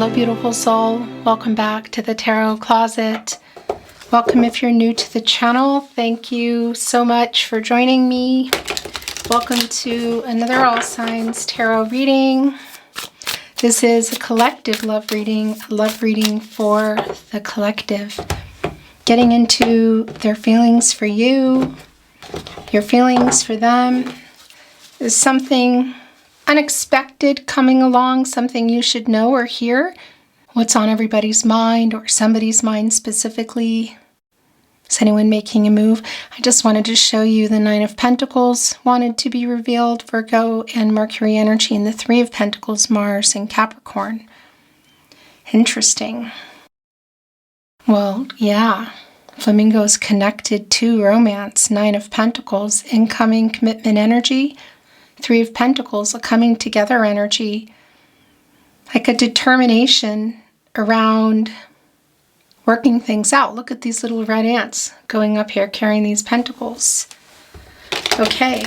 Hello, beautiful soul. Welcome back to the Tarot Closet. Welcome if you're new to the channel. Thank you so much for joining me. Welcome to another All Signs Tarot reading. This is a collective love reading for the collective. Getting into their feelings for you, your feelings for them. Is something unexpected coming along, something you should know or hear? What's on everybody's mind or somebody's mind specifically? Is anyone making a move? I just wanted to show you the Nine of Pentacles wanted to be revealed, Virgo and Mercury energy, and the Three of Pentacles, Mars and Capricorn. Interesting. Well, yeah. Flamingos connected to romance. Nine of Pentacles, incoming commitment energy. Three of Pentacles, a coming together energy. Like a determination around working things out. Look at these little red ants going up here carrying these pentacles. Okay,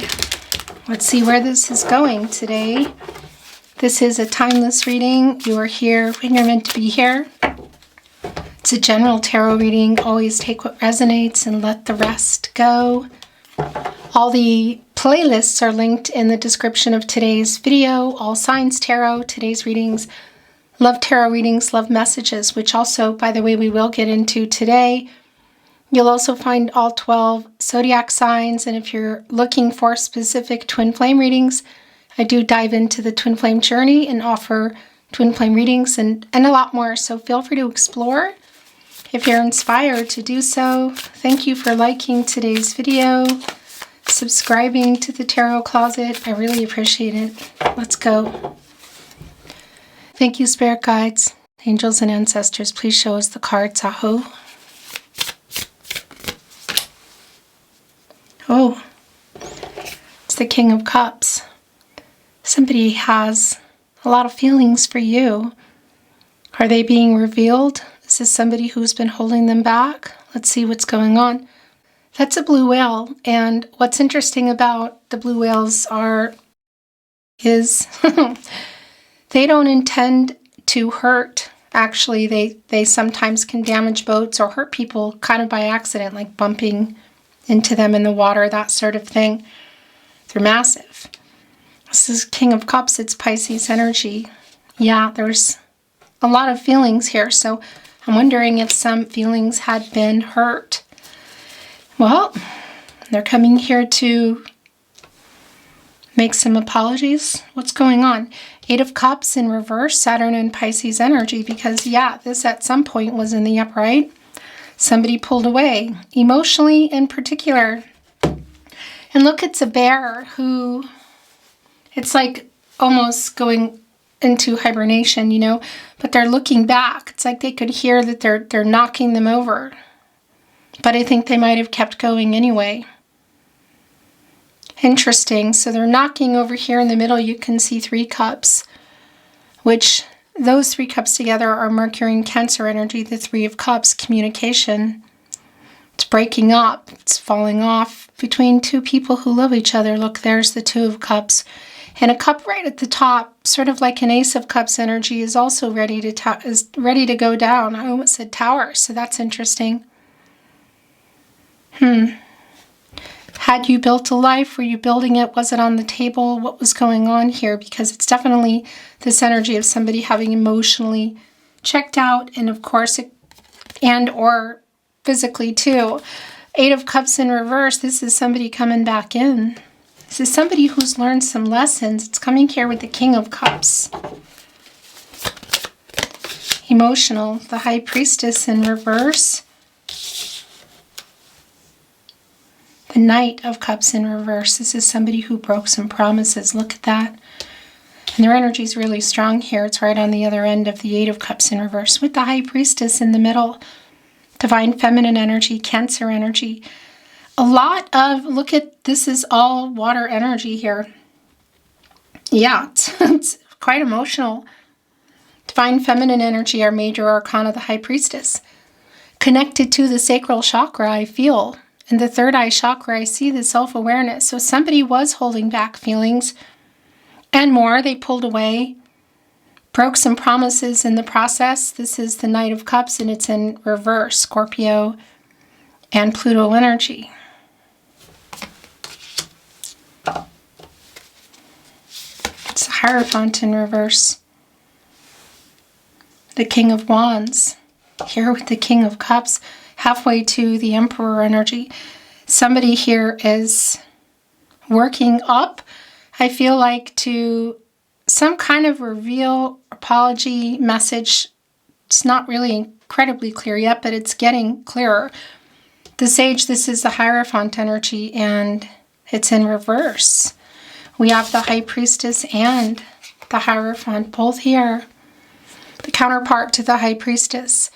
let's see where this is going today. This is a timeless reading. You are here when you're meant to be here. It's a general tarot reading. Always take what resonates and let the rest go. All the playlists are linked in the description of today's video. All Signs Tarot, today's readings, love tarot readings, love messages, which also, by the way, we will get into today. You'll also find all 12 Zodiac signs, and if you're looking for specific twin flame readings, I do dive into the twin flame journey and offer twin flame readings and a lot more, so feel free to explore if you're inspired to do so. Thank you for liking today's video, subscribing to the Tarot Closet. I really appreciate it. Let's go. Thank you, spirit guides, angels, and ancestors. Please show us the cards. Aho. Oh, it's the King of Cups. Somebody has a lot of feelings for you. Are they being revealed? Is this somebody who's been holding them back? Let's see what's going on. That's a blue whale, and what's interesting about the blue whales is they don't intend to hurt. Actually, they sometimes can damage boats or hurt people kind of by accident, like bumping into them in the water, that sort of thing. They're massive. This is King of Cups. It's Pisces energy. Yeah, there's a lot of feelings here, so I'm wondering if some feelings had been hurt. Well, they're coming here to make some apologies. What's going on? Eight of Cups in reverse, Saturn and Pisces energy, because yeah, this at some point was in the upright. Somebody pulled away, emotionally in particular. And look, it's a bear who, it's like almost going into hibernation, you know, but they're looking back. It's like they could hear that they're knocking them over. But I think they might have kept going anyway. Interesting. So they're knocking over here in the middle. You can see three cups, which those three cups together are Mercury and Cancer energy. The Three of Cups, communication. It's breaking up. It's falling off between two people who love each other. Look, there's the Two of Cups. And a cup right at the top, sort of like an Ace of Cups energy, is also ready to go down. I almost said Tower, so that's interesting. Had you built a life? Were you building it? Was it on the table? What was going on here? Because it's definitely this energy of somebody having emotionally checked out, and of course, or physically too. Eight of Cups in reverse. This is somebody coming back in. This is somebody who's learned some lessons. It's coming here with the King of Cups. Emotional. The High Priestess in reverse. The Knight of Cups in reverse. This is somebody who broke some promises. Look at that. And their energy is really strong here. It's right on the other end of the Eight of Cups in reverse with the High Priestess in the middle. Divine Feminine energy, Cancer energy. A lot of, look at, this is all water energy here. Yeah, it's quite emotional. Divine Feminine energy, our major arcana, the High Priestess. Connected to the sacral chakra, I feel. In the third eye chakra, I see the self-awareness. So somebody was holding back feelings and more. They pulled away. Broke some promises in the process. This is the Knight of Cups, and it's in reverse, Scorpio and Pluto energy. It's a Hierophant in reverse. The King of Wands, here with the King of Cups, halfway to the Emperor energy. Somebody here is working up, I feel like, to some kind of reveal, apology, message. It's not really incredibly clear yet, but it's getting clearer. The Sage, this is the Hierophant energy, and it's in reverse. We have the High Priestess and the Hierophant both here. The counterpart to the High Priestess.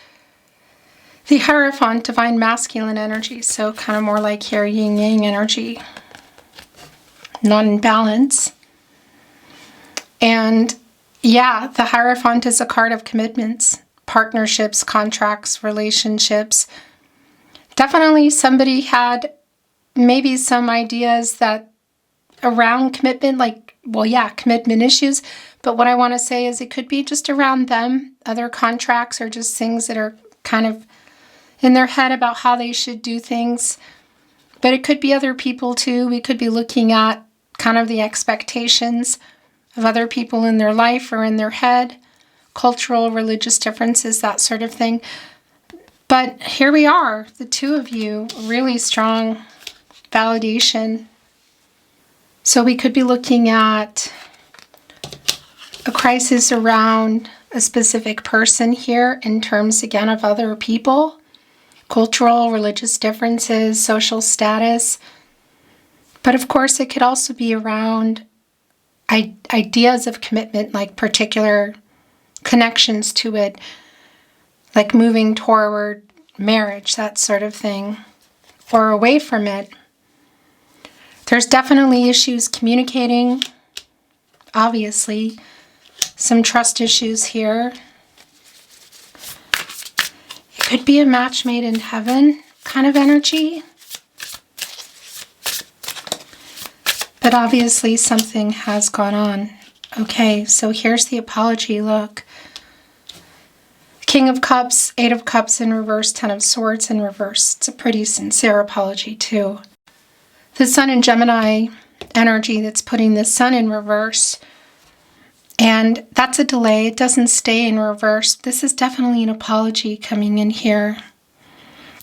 The Hierophant, divine masculine energy, so kind of more like here yin-yang energy. Not in balance. And yeah, the Hierophant is a card of commitments, partnerships, contracts, relationships. Definitely somebody had maybe some ideas that around commitment, like, well, yeah, commitment issues. But what I want to say is it could be just around them, other contracts, or just things that are kind of in their head about how they should do things. But it could be other people too. We could be looking at kind of the expectations of other people in their life or in their head, cultural, religious differences, that sort of thing. But here we are, the two of you, really strong validation. So we could be looking at a crisis around a specific person here in terms, again, of other people, cultural, religious differences, social status. But of course, it could also be around ideas of commitment, like particular connections to it, like moving toward marriage, that sort of thing, or away from it. There's definitely issues communicating, obviously. Some trust issues here. It could be a match made in heaven kind of energy. But obviously something has gone on. Okay, so here's the apology. Look. King of Cups, Eight of Cups in reverse, Ten of Swords in reverse. It's a pretty sincere apology too. The Sun in Gemini energy that's putting the Sun in reverse. And that's a delay. It doesn't stay in reverse. This is definitely an apology coming in here.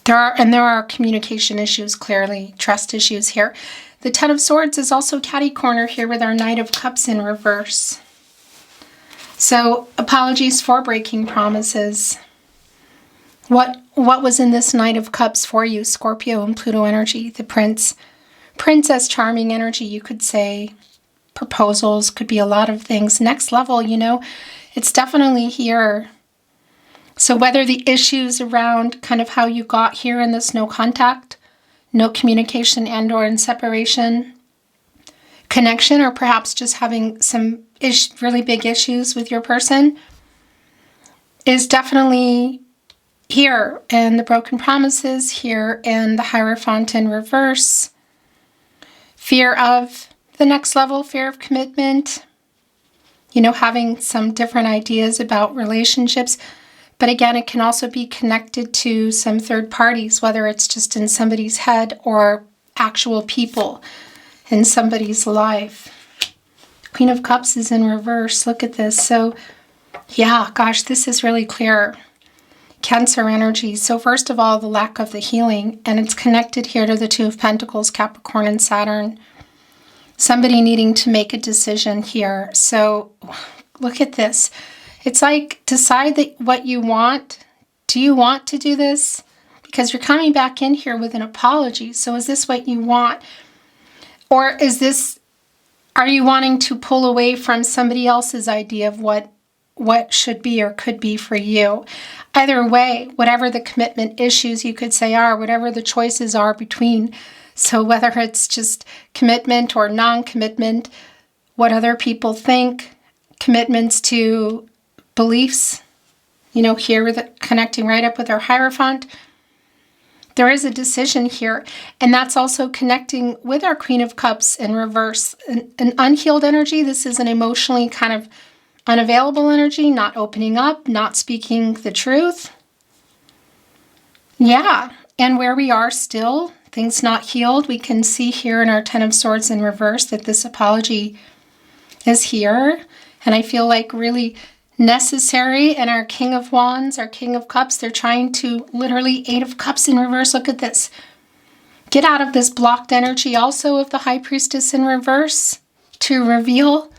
There are communication issues, clearly, trust issues here. The Ten of Swords is also catty corner here with our Knight of Cups in reverse. So apologies for breaking promises. What was in this Knight of Cups for you, Scorpio and Pluto energy? The Prince. Princess charming energy, you could say. Proposals, could be a lot of things. Next level, you know, it's definitely here. So whether the issues around kind of how you got here in this no contact, no communication and or in separation, connection, or perhaps just having some really big issues with your person is definitely here. And the broken promises here and the Hierophant in reverse. Fear of the next level, fear of commitment, you know, having some different ideas about relationships. But again, it can also be connected to some third parties, whether it's just in somebody's head or actual people in somebody's life. Queen of Cups is in reverse. Look at this. So yeah, gosh, this is really clear. Cancer energy. So first of all, the lack of the healing, and it's connected here to the Two of Pentacles, Capricorn and Saturn. Somebody needing to make a decision here. So look at this. It's like, decide what you want. Do you want to do this? Because you're coming back in here with an apology. So is this what you want? Or is this, are you wanting to pull away from somebody else's idea of what should be or could be for you? Either way, whatever the commitment issues you could say are, whatever the choices are between. So whether it's just commitment or non-commitment, what other people think, commitments to beliefs, you know, here with it, connecting right up with our Hierophant, there is a decision here. And that's also connecting with our Queen of Cups in reverse. An unhealed energy. This is an emotionally kind of unavailable energy, not opening up, not speaking the truth. Yeah, and where we are still, things not healed, we can see here in our Ten of Swords in reverse that this apology is here. And I feel like really necessary. And our King of Wands, our King of Cups, they're trying to literally, Eight of Cups in reverse. Look at this. Get out of this blocked energy also of the High Priestess in reverse to reveal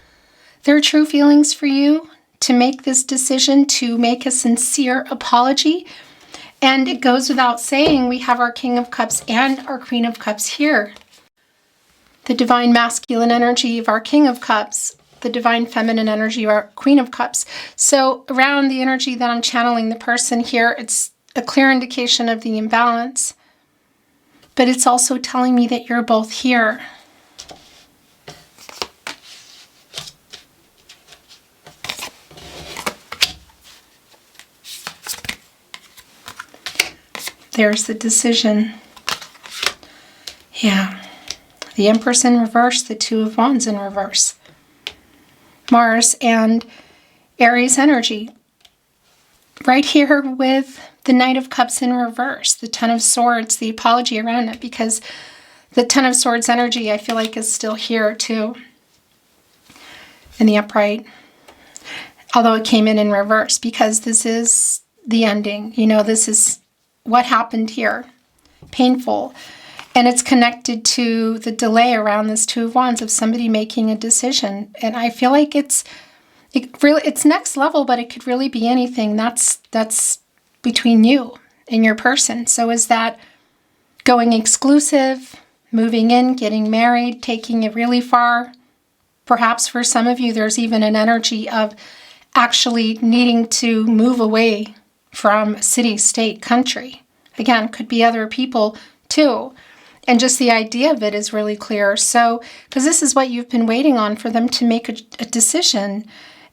their true feelings for you, to make this decision, to make a sincere apology. And it goes without saying, we have our King of Cups and our Queen of Cups here. The divine masculine energy of our King of Cups, the divine feminine energy of our Queen of Cups. So around the energy that I'm channeling the person here, it's a clear indication of the imbalance. But it's also telling me that you're both here. There's the decision. Yeah. The Empress in reverse, the Two of Wands in reverse. Mars and Aries energy. Right here with the Knight of Cups in reverse, the Ten of Swords, the apology around it, because the Ten of Swords energy I feel like is still here too. In the upright. Although it came in reverse, because this is the ending. You know, this is what happened here. Painful. And it's connected to the delay around this Two of Wands of somebody making a decision. And I feel like it's next level, but it could really be anything. That's between you and your person. So is that going exclusive, moving in, getting married, taking it really far? Perhaps for some of you, there's even an energy of actually needing to move away from city, state, country. Again, could be other people too. And just the idea of it is really clear. So, because this is what you've been waiting on, for them to make a decision.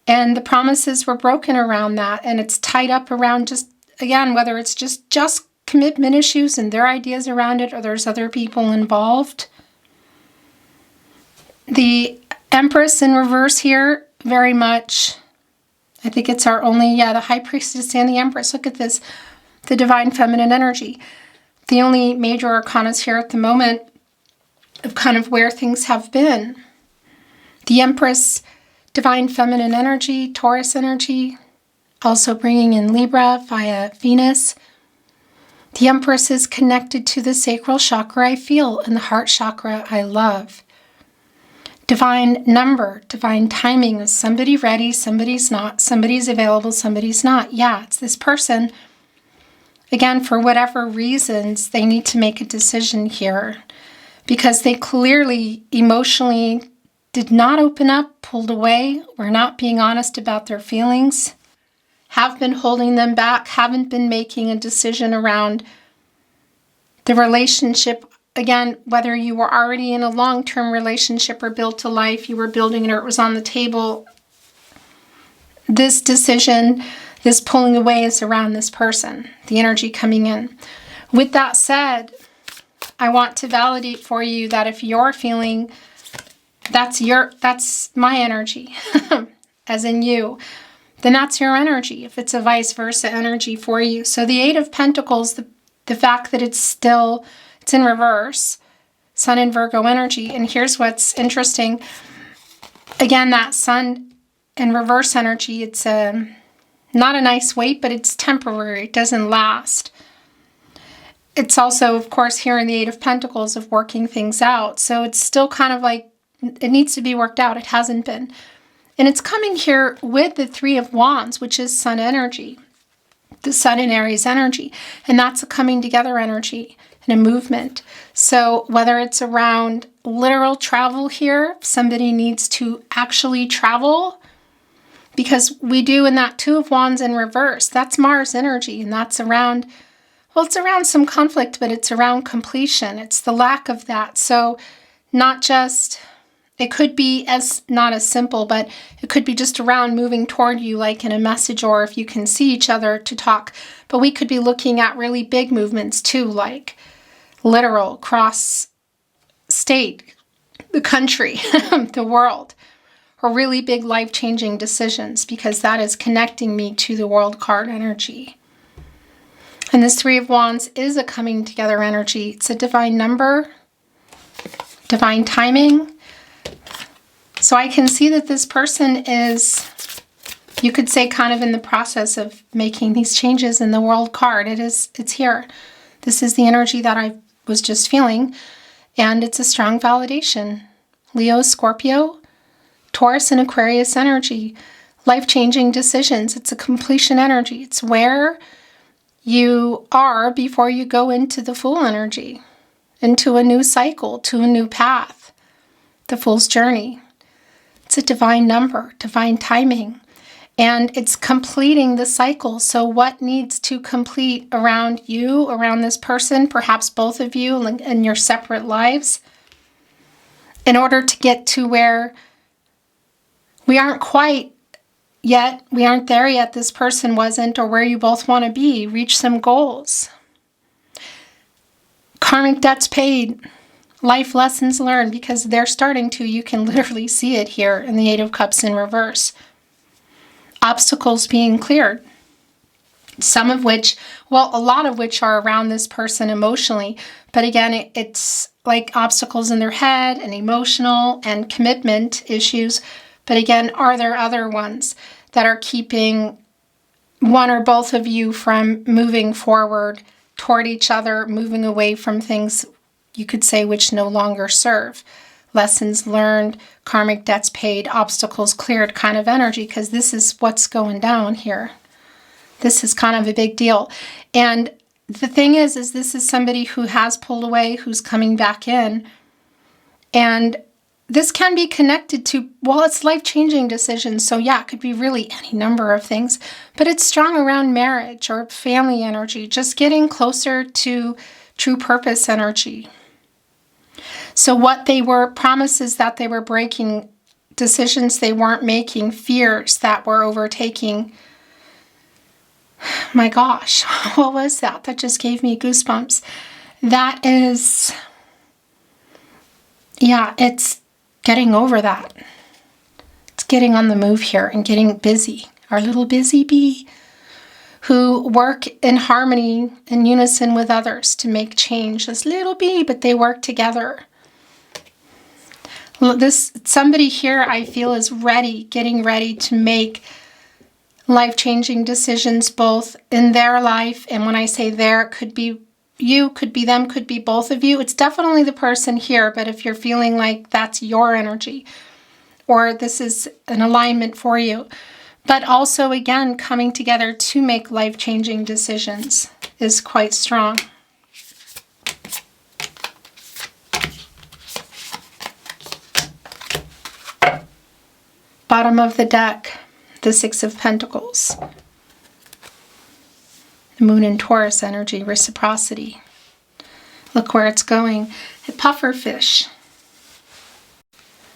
And the promises were broken around that. And it's tied up around just, again, whether it's just commitment issues and their ideas around it, or there's other people involved. The Empress in reverse here, very much, I think it's our only, the High Priestess and the Empress. Look at this, the divine feminine energy. The only major arcanas here at the moment of kind of where things have been. The Empress, divine feminine energy, Taurus energy, also bringing in Libra via Venus. The Empress is connected to the sacral chakra I feel, and the heart chakra I love. Divine number, divine timing. Is somebody ready? Somebody's not. Somebody's available. Somebody's not. Yeah, it's this person. Again, for whatever reasons, they need to make a decision here because they clearly emotionally did not open up, pulled away, were not being honest about their feelings, have been holding them back, haven't been making a decision around the relationship. Again, whether you were already in a long-term relationship or built a life, you were building it or it was on the table, this decision, this pulling away is around this person, the energy coming in. With that said, I want to validate for you that if you're feeling that's my energy, as in you, then that's your energy, if it's a vice versa energy for you. So the Eight of Pentacles, the fact that it's in reverse, Sun in Virgo energy. And here's what's interesting. Again, that Sun in reverse energy, it's not a nice weight, but it's temporary. It doesn't last. It's also, of course, here in the Eight of Pentacles of working things out. So it's still kind of like it needs to be worked out. It hasn't been. And it's coming here with the Three of Wands, which is Sun energy, the Sun in Aries energy. And that's a coming together energy and a movement. So whether it's around literal travel here, somebody needs to actually travel, because we do in that Two of Wands in reverse, that's Mars energy, and that's around, well, it's around some conflict, but it's around completion. It's the lack of that. So not just, it could be not as simple, but it could be just around moving toward you, like in a message, or if you can see each other to talk. But we could be looking at really big movements too, like literal, cross state, the country, the world. or really big life-changing decisions, because that is connecting me to the World card energy. And this Three of Wands is a coming together energy. It's a divine number, divine timing. So I can see that this person is, you could say, kind of in the process of making these changes in the World card. It's here. This is the energy that I was just feeling, and it's a strong validation. Leo, Scorpio, Taurus, and Aquarius energy. Life-changing decisions. It's a completion energy. It's where you are before you go into the Fool energy, into a new cycle, to a new path, the Fool's journey. It's a divine number, divine timing, and it's completing the cycle. So what needs to complete around you, around this person, perhaps both of you in your separate lives, in order to get to where we aren't quite yet, we aren't there yet, this person wasn't, or where you both want to be, reach some goals. Karmic debts paid, life lessons learned, because they're starting to, you can literally see it here in the Eight of Cups in reverse. Obstacles being cleared. Some of which, well, a lot of which are around this person emotionally, but again, it's like obstacles in their head and emotional and commitment issues. But again, are there other ones that are keeping one or both of you from moving forward toward each other, moving away from things, you could say, which no longer serve? Lessons learned, karmic debts paid, obstacles cleared kind of energy, because this is what's going down here. This is kind of a big deal. And the thing is this is somebody who has pulled away, who's coming back in. And this can be connected to, well, it's life-changing decisions. So yeah, it could be really any number of things. But it's strong around marriage or family energy, just getting closer to true purpose energy. So what they were, promises that they were breaking, decisions they weren't making, fears that were overtaking. My gosh, what was that? That just gave me goosebumps. That is, yeah, it's getting over that. It's getting on the move here and getting busy. Our little busy bee who work in harmony, in unison with others to make change. This little bee, but they work together. This somebody here I feel is ready, getting ready to make life-changing decisions both in their life, and when I say there, it could be you, could be them, could be both of you. It's definitely the person here, but if you're feeling like that's your energy or this is an alignment for you, but also again coming together to make life-changing decisions is quite strong. Bottom of the deck, the Six of Pentacles. The Moon and Taurus energy, reciprocity. Look where it's going. A pufferfish.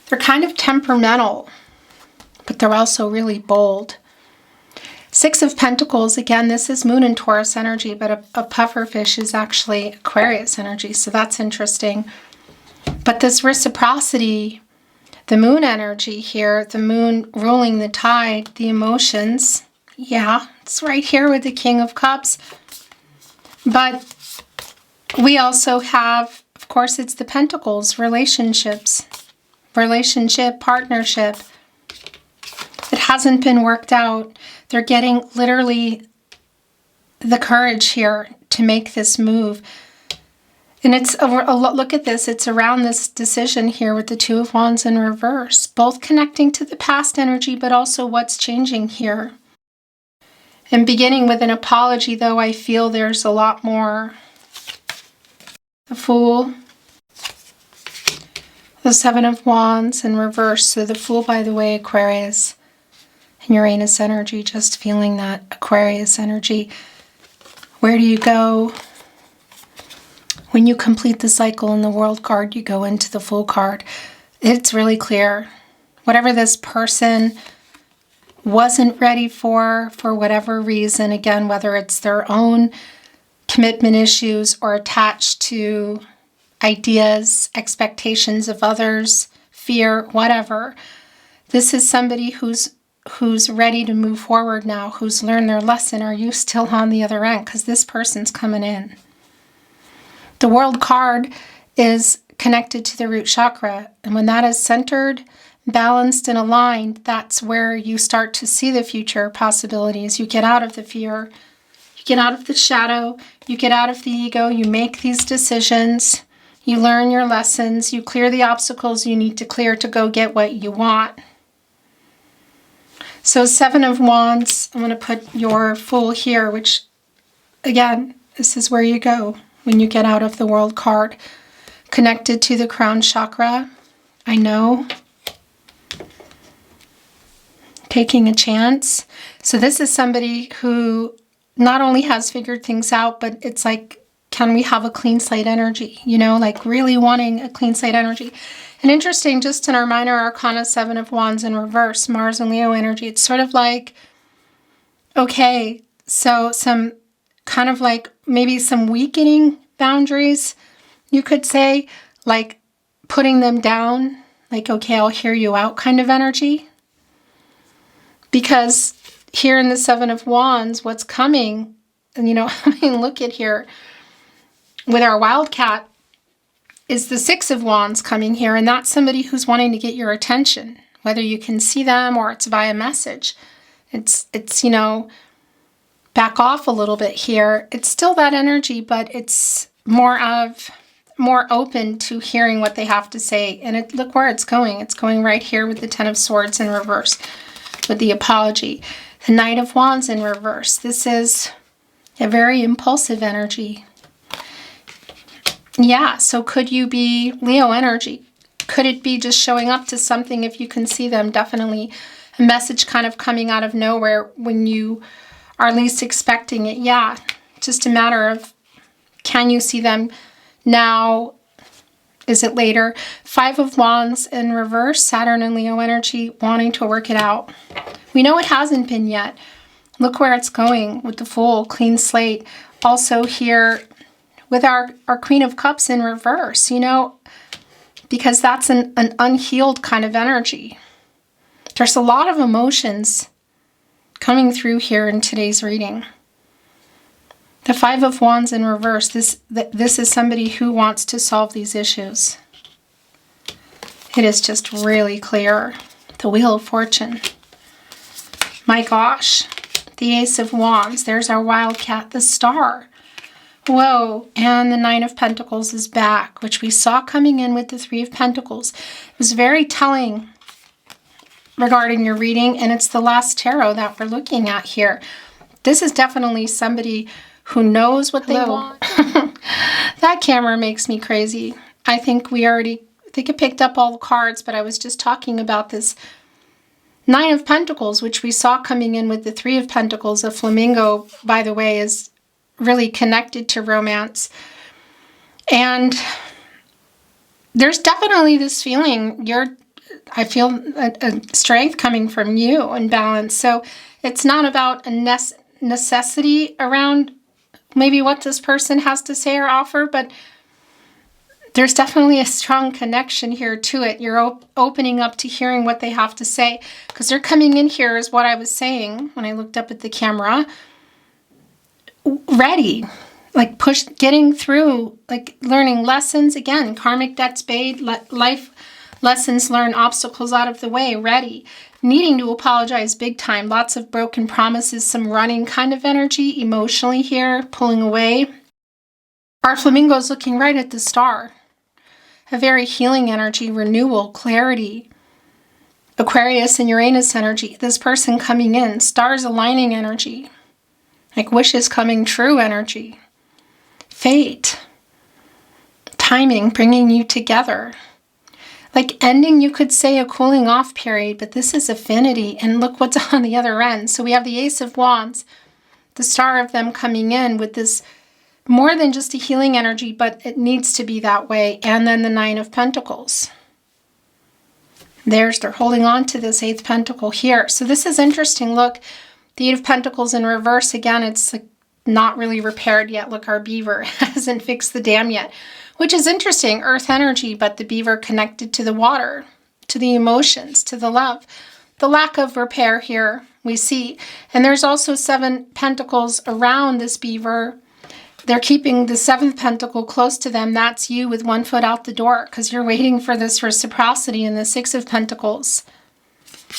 They're kind of temperamental, but they're also really bold. Six of Pentacles, again, this is Moon and Taurus energy, but a pufferfish is actually Aquarius energy, so that's interesting. But this reciprocity, the Moon energy here, the Moon ruling the tide, the emotions, yeah, it's right here with the King of Cups. But we also have, of course, it's the Pentacles, relationships, relationship, partnership. It hasn't been worked out. They're getting literally the courage here to make this move. And it's a look at this. It's around this decision here with the Two of Wands in reverse, both connecting to the past energy, but also what's changing here. And beginning with an apology, though, I feel there's a lot more. The Fool, the Seven of Wands in reverse. So the Fool, by the way, Aquarius and Uranus energy, just feeling that Aquarius energy. Where do you go? When you complete the cycle in the World card, you go into the Fool card. It's really clear. Whatever this person wasn't ready for whatever reason, again, whether it's their own commitment issues or attached to ideas, expectations of others, fear, whatever, This is somebody who's ready to move forward now, who's learned their lesson. Are you still on the other end? Because this person's coming in. The World card is connected to the root chakra. And when that is centered, balanced, and aligned, that's where you start to see the future possibilities. You get out of the fear. You get out of the shadow. You get out of the ego. You make these decisions. You learn your lessons. You clear the obstacles you need to clear to go get what you want. So 7 of Wands, I'm going to put your Fool here, which, again, this is where you go when you get out of the World card. Connected to the crown chakra. I know. Taking a chance. So this is somebody who not only has figured things out, but it's like, can we have a clean slate energy? You know, like really wanting a clean slate energy. And interesting, just in our minor arcana, 7 of Wands in reverse, Mars and Leo energy, it's sort of like, okay, so some kind of like maybe some weakening boundaries, you could say, like putting them down, like, okay, I'll hear you out kind of energy. Because here in the 7 of Wands, what's coming, and you know, I mean, look at here, with our wildcat, is the 6 of Wands coming here, and that's somebody who's wanting to get your attention, whether you can see them or it's via message. It's you know, back off a little bit here. It's still that energy, but it's more open to hearing what they have to say. And look where it's going. It's going right here with the 10 of Swords in reverse, with the apology. The Knight of Wands in reverse. This is a very impulsive energy. Yeah, so could you be Leo energy? Could it be just showing up to something if you can see them? Definitely a message kind of coming out of nowhere when you are least expecting it. Yeah, just a matter of, can you see them now? Is it later? 5 of Wands in reverse, Saturn and Leo energy, wanting to work it out. We know it hasn't been yet. Look where it's going with the Fool, clean slate. Also here with our Queen of Cups in reverse, you know, because that's an unhealed kind of energy. There's a lot of emotions coming through here in today's reading. The 5 of Wands in reverse, this is somebody who wants to solve these issues. It is just really clear. The Wheel of Fortune. My gosh. The Ace of Wands. There's our wildcat, the Star. Whoa. And the 9 of Pentacles is back, which we saw coming in with the 3 of Pentacles. It was very telling regarding your reading, and it's the last tarot that we're looking at here. This is definitely somebody who knows what they want. That camera makes me crazy. I think it picked up all the cards, but I was just talking about this 9 of Pentacles, which we saw coming in with the 3 of Pentacles. A flamingo, by the way, is really connected to romance. And there's definitely this feeling, I feel a strength coming from you and balance. So it's not about a necessity around maybe what this person has to say or offer, but there's definitely a strong connection here to it. You're opening up to hearing what they have to say, because they're coming in here, is what I was saying when I looked up at the camera, ready, like getting through, like learning lessons, again, karmic debts paid, life lessons learned, obstacles out of the way, ready, needing to apologize big time, lots of broken promises, some running kind of energy emotionally here, pulling away. Our flamingo's looking right at the Star. A very healing energy, renewal, clarity. Aquarius and Uranus energy. This person coming in. Stars aligning energy. Like wishes coming true energy. Fate. Timing, bringing you together. Like ending, you could say, a cooling off period, but this is affinity. And look what's on the other end. So we have the Ace of Wands. The Star of them coming in with this more than just a healing energy, but it needs to be that way. And then the 9 of Pentacles. They're holding on to this 8th Pentacle here. So this is interesting. Look, the 8 of Pentacles in reverse. Again, it's like not really repaired yet. Look, our beaver hasn't fixed the dam yet, which is interesting. Earth energy, but the beaver connected to the water. to the emotions, to the love. The lack of repair here we see. And there's also 7 pentacles around this beaver. They're keeping the 7th pentacle close to them. That's you with 1 foot out the door because you're waiting for this reciprocity in the 6 of pentacles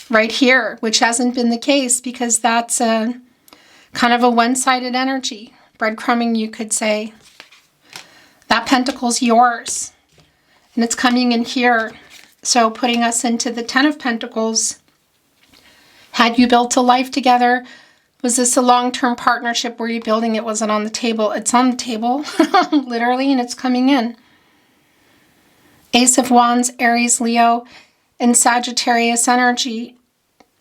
right here, which hasn't been the case because that's a kind of a one-sided energy. Breadcrumbing, you could say. That pentacle's yours. And it's coming in here. So putting us into the 10 of pentacles. Had you built a life together? Was this a long-term partnership? Were you building? It wasn't on the table. It's on the table, literally, and it's coming in. Ace of Wands, Aries, Leo, and Sagittarius energy.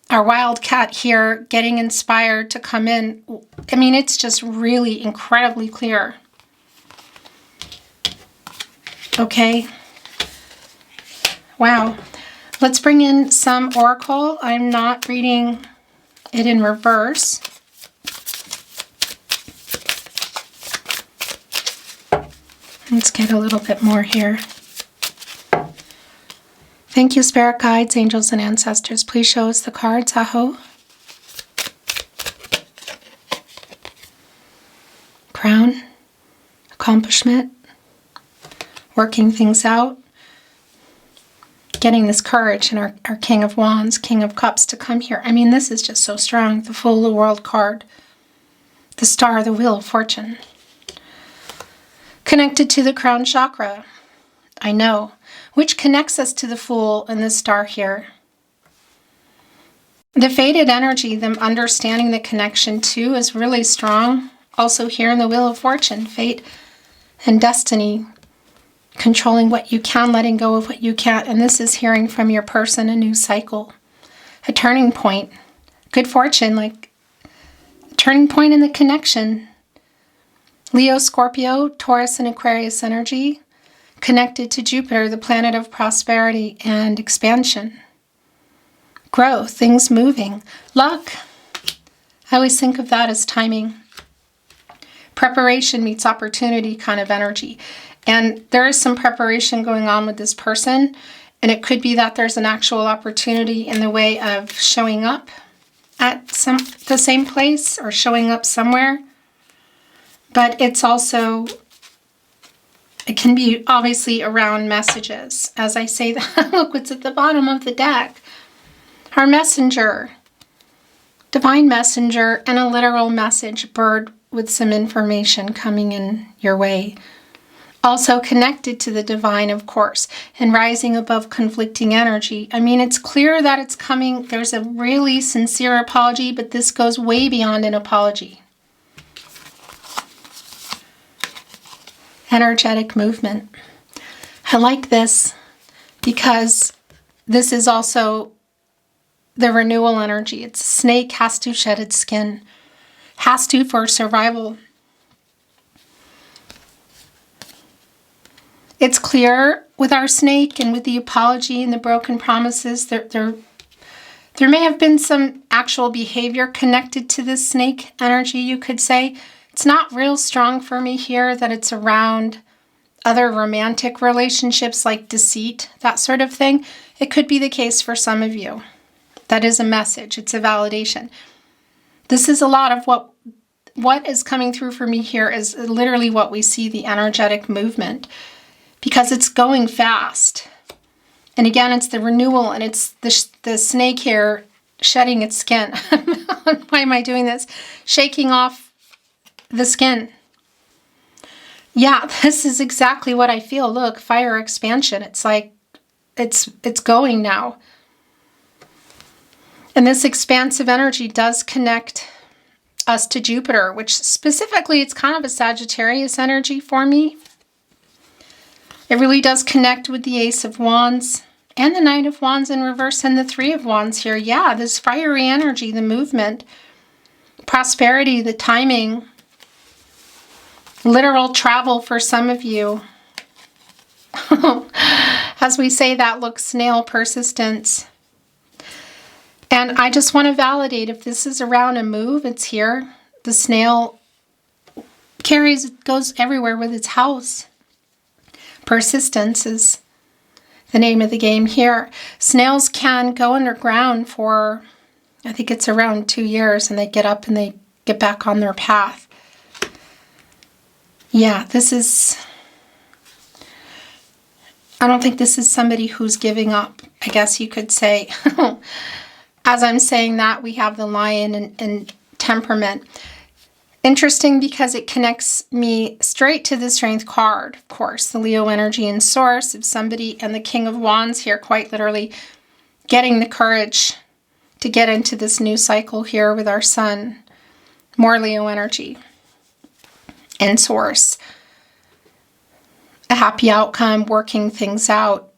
Our wildcat here getting inspired to come in. I mean, it's just really incredibly clear. Okay. Wow. Let's bring in some oracle. I'm not reading it in reverse. Let's get a little bit more here. Thank you, spirit guides, angels, and ancestors. Please show us the cards. Aho. Crown. Accomplishment. Working things out. Getting this courage and our King of Wands, King of Cups to come here. I mean, this is just so strong. The Fool of the World card. The Star, the Wheel of Fortune. Connected to the crown chakra. I know. Which connects us to the Fool and the Star here. The fated energy, them understanding the connection too, is really strong. Also here in the Wheel of Fortune, fate and destiny. Controlling what you can, letting go of what you can't. And this is hearing from your person, a new cycle. A turning point. Good fortune, like a turning point in the connection. Leo, Scorpio, Taurus, and Aquarius energy. Connected to Jupiter, the planet of prosperity and expansion. Growth, things moving. Luck. I always think of that as timing. Preparation meets opportunity kind of energy. And there is some preparation going on with this person. And it could be that there's an actual opportunity in the way of showing up at the same place or showing up somewhere. But it's also, it can be obviously around messages. As I say that, look what's at the bottom of the deck. Our messenger, divine messenger, and a literal message, bird with some information coming in your way. Also connected to the divine, of course, and rising above conflicting energy. I mean, it's clear that it's coming. There's a really sincere apology, but this goes way beyond an apology. Energetic movement. I like this because this is also the renewal energy. It's a snake has to shed its skin. Has to for survival. It's clear with our snake and with the apology and the broken promises that there may have been some actual behavior connected to this snake energy, you could say. It's not real strong for me here that it's around other romantic relationships like deceit, that sort of thing. It could be the case for some of you. That is a message. It's a validation. This is a lot of what is coming through for me here is literally what we see, the energetic movement. Because it's going fast. And again, it's the renewal and it's the snake here shedding its skin. Why am I doing this? Shaking off the skin. Yeah, this is exactly what I feel. Look, fire expansion. It's like, it's going now. And this expansive energy does connect us to Jupiter, which specifically, it's kind of a Sagittarius energy for me. It really does connect with the Ace of Wands and the Knight of Wands in reverse and the Three of Wands here. Yeah, this fiery energy, the movement, prosperity, the timing, literal travel for some of you. As we say, that looks snail persistence. And I just want to validate if this is around a move, it's here. The snail goes everywhere with its house. Persistence is the name of the game here. Snails can go underground for, I think it's around 2 years, and they get up and they get back on their path. Yeah, this is, I don't think this is somebody who's giving up, I guess you could say. As I'm saying that, we have the Lion and temperament. Interesting because it connects me straight to the Strength card, of course, the Leo energy and source of somebody, and the King of Wands here, quite literally getting the courage to get into this new cycle here with our Sun. More Leo energy and source. A happy outcome, working things out,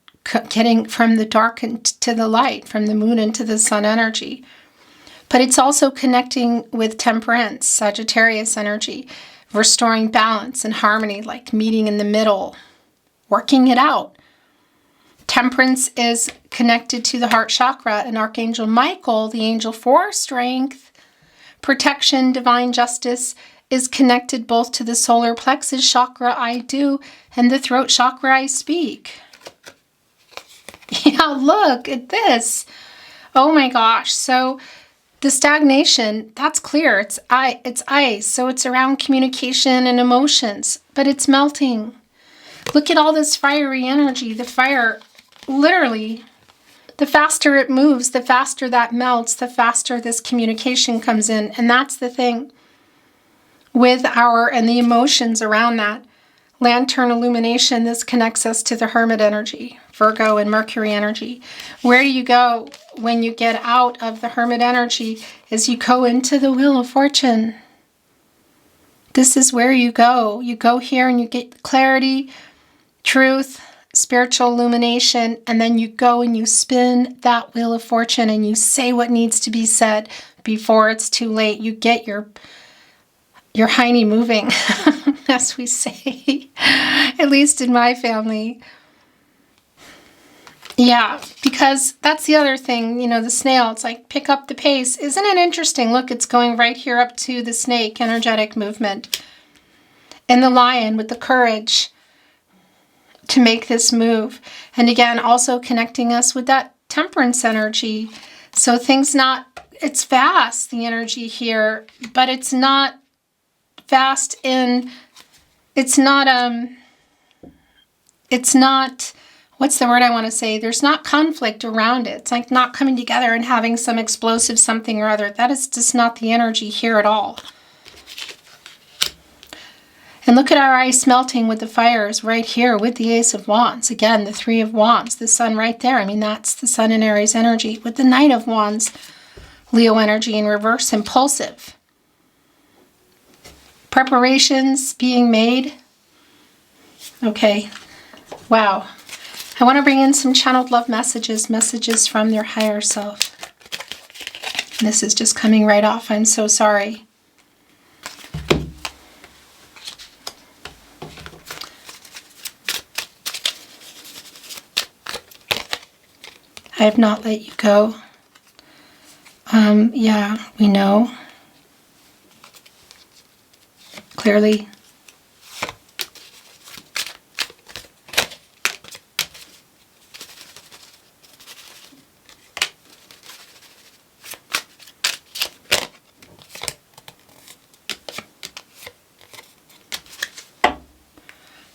getting from the dark into the light, from the moon into the sun energy. But it's also connecting with temperance, Sagittarius energy, restoring balance and harmony, like meeting in the middle, working it out. Temperance is connected to the heart chakra, and Archangel Michael, the angel for strength, protection, divine justice, is connected both to the solar plexus chakra, I do, and the throat chakra, I speak. Yeah, look at this. Oh my gosh. So the stagnation, that's clear. It's ice. So it's around communication and emotions, but it's melting. Look at all this fiery energy. The fire, literally, the faster it moves, the faster that melts, the faster this communication comes in. And that's the thing with and the emotions around that. Lantern illumination, this connects us to the Hermit energy, Virgo and Mercury energy. Where do you go when you get out of the Hermit energy is you go into the Wheel of Fortune. This is where you go. You go here and you get clarity, truth, spiritual illumination, and then you go and you spin that Wheel of Fortune and you say what needs to be said before it's too late. You get your hiney moving, as we say, at least in my family. Yeah, because that's the other thing, you know, the snail, it's like pick up the pace. Isn't it interesting? Look, it's going right here up to the snake, energetic movement. And the lion with the courage to make this move. And again, also connecting us with that temperance energy. So it's fast, the energy here, but it's not fast it's not, what's the word I want to say? There's not conflict around it. It's like not coming together and having some explosive something or other. That is just not the energy here at all. And look at our ice melting with the fires right here with the Ace of Wands. Again, the Three of Wands, the Sun right there. I mean, that's the Sun in Aries energy. With the Knight of Wands, Leo energy in reverse, impulsive. Preparations being made. Okay. Wow. I want to bring in some channeled love messages from their higher self. This is just coming right off. I'm so sorry. I have not let you go. Yeah, we know. Clearly.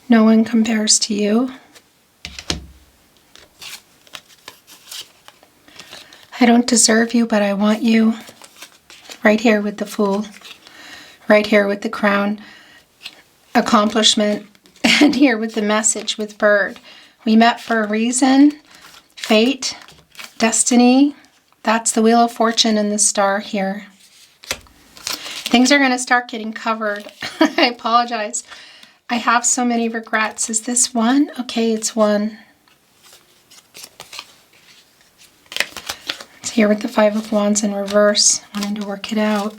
No one compares to you. I don't deserve you, but I want you. Right here with the Fool. Right here with the Crown. Accomplishment. And here with the Message with Bird. We met for a reason. Fate. Destiny. That's the Wheel of Fortune and the Star here. Things are going to start getting covered. I apologize. I have so many regrets. Is this one? Okay, it's one. It's here with the Five of Wands in reverse. Wanting to work it out.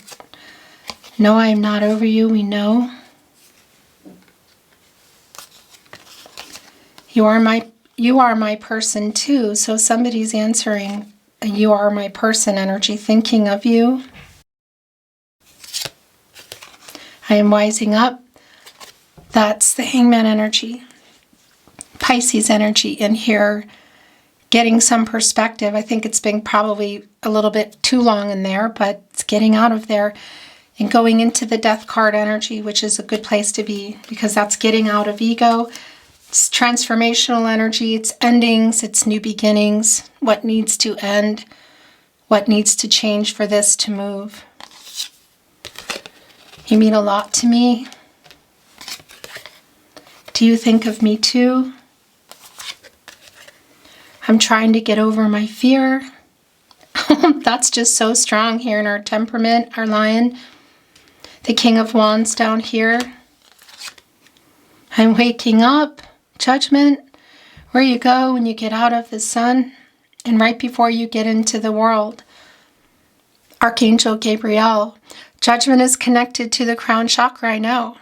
No, I am not over you. We know. You are my person too. So somebody's answering a you are my person energy, thinking of you. I am wising up. That's the Hangman energy. Pisces energy in here. getting some perspective. I think it's been probably a little bit too long in there, but it's getting out of there and going into the Death card energy, which is a good place to be because that's getting out of ego. It's transformational energy, it's endings, it's new beginnings, what needs to end, what needs to change for this to move. You mean a lot to me. Do you think of me too? I'm trying to get over my fear. That's just so strong here in our temperament, our lion. The King of Wands down here. I'm waking up. Judgment. Where you go when you get out of the sun and right before you get into the world. Archangel Gabriel. Judgment is connected to the crown chakra, I know.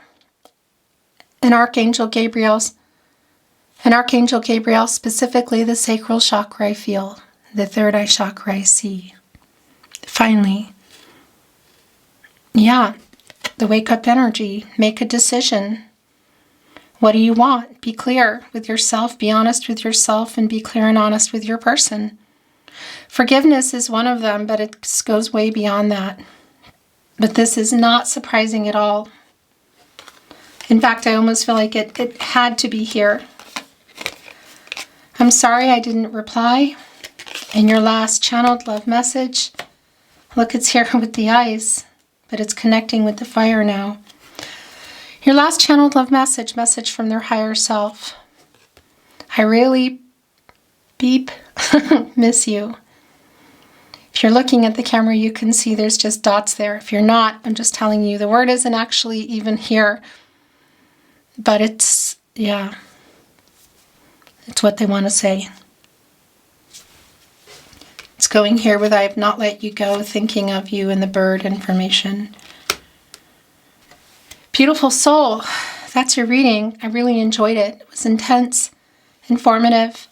And Archangel Gabriel specifically the sacral chakra I feel, the third eye chakra I see. Finally, yeah, the wake up energy, make a decision. What do you want? Be clear with yourself, be honest with yourself, and be clear and honest with your person. Forgiveness is one of them, but it goes way beyond that. But this is not surprising at all. In fact, I almost feel like it had to be here. I'm sorry I didn't reply. In your last channeled love message, look, it's here with the eyes, but it's connecting with the fire now. Your last channeled love message from their higher self. I really miss you. If you're looking at the camera, you can see there's just dots there. If you're not, I'm just telling you, the word isn't actually even here. But it's, yeah, it's what they want to say. It's going here with I have not let you go, thinking of you and the bird information. Beautiful soul, that's your reading. I really enjoyed it. It was intense, informative.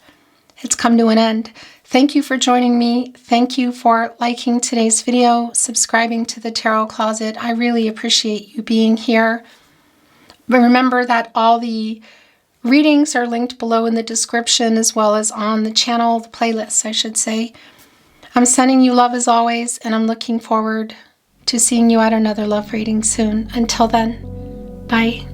It's come to an end. Thank you for joining me. Thank you for liking today's video, subscribing to the Tarot Closet. I really appreciate you being here. But remember that all the readings are linked below in the description as well as on the channel, the playlists, I should say. I'm sending you love as always, and I'm looking forward to seeing you at another love reading soon. Until then, bye.